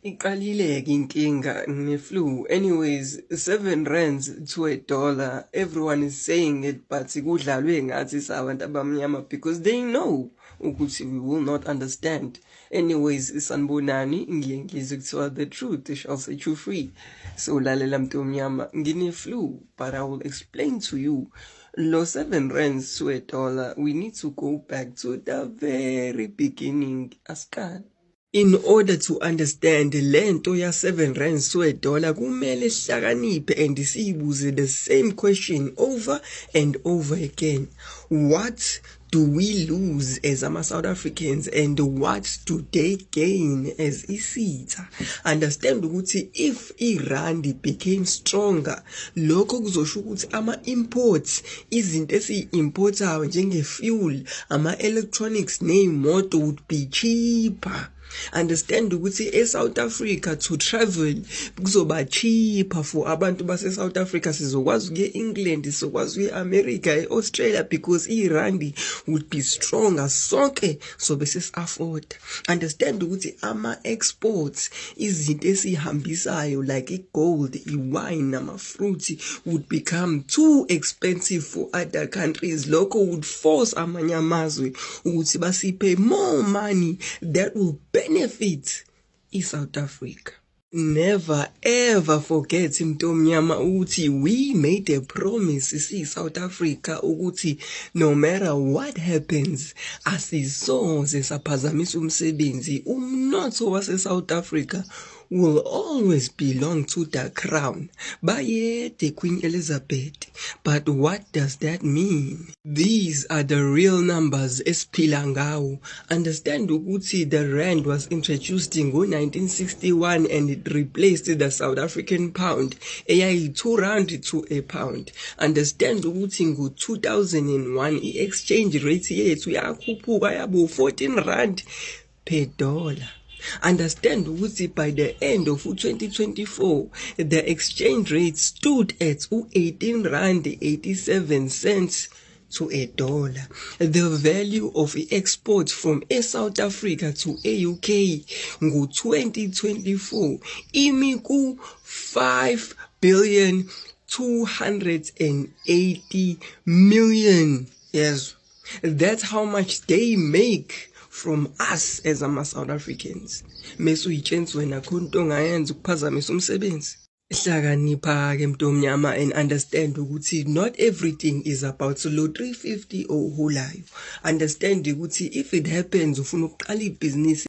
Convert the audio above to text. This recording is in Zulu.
Iqalile inkinga nge-flu. Anyways, 7 rands to a dollar. Everyone is saying it, but kudlalwe ngathi sabantu abamnyama because they know ukuthi we will not understand. Anyways, sanibonani, ngiye ngizwe kuthiwa the truth shall set you free. So lalela mntu omnyama, ngine-flu, but I will explain to you. Lo 7 rands to a dollar, we need to go back to the very beginning. Askani. In order to understand lento ya 7 rands to a dollar, kumele hlakaniphe and siyibuze the same question over and over again. What do we lose as South Africans and what do they gain as isitha? Understand ukuthi if irandi became stronger, lokho kuzosho ukuthi ama-imports, izinto esiyi-importayo njenge-fuel, ama-electronics ney'moto would be cheaper. Understand ukuthi eSouth Africa to travel kuzoba cheaper for abantu base South Africa, sizokwazi ukuya eEngland, sizokwazi ukuya eAmerica, eAustralia because irandi would be stronger, sonke sobe sesi-afford. Understand ukuthi ama-exports, izinto esihambisayo like i-gold, i-wine nama-fruit would become too expensive for other countries. Lokho would force amanye amazwe ukuthi basiphe more money that will benefit South Africa. Never ever forget mntu omnyama ukuthi we made a promise South Africa ukuthi no matter what happens asisoze saphazamisa umsebenzi. Umnotho wase South Africa will always belong to the crown. Bayede Queen Elizabeth. But what does that mean? These are the real numbers esiphila ngawo. Understand ukuthi the rand was introduced in 1961 and it replaced the South African pound. Eyayi 2 rand to a pound. Understand ukuthi ngo 2001 i-exchange rate yethu yakhuphuka yabo 14 rand per dollar. Understand ukuthi by the end of 2024, the exchange rate stood at 18 rand 87 cents to a dollar. The value of export from South Africa to UK ngo 2024 imi ku 5,280 million. Yes, that's how much they make from us as South Africans. Mesu uyitshentsi wena khonto ongayenza ukuphazamisa umsebenzi. Hlakanipha ke mntu omnyama and understand ukuthi not everything is about lo 350 oholayo. Understand ukuthi if it happens ufuna ukuqala ibhizinisi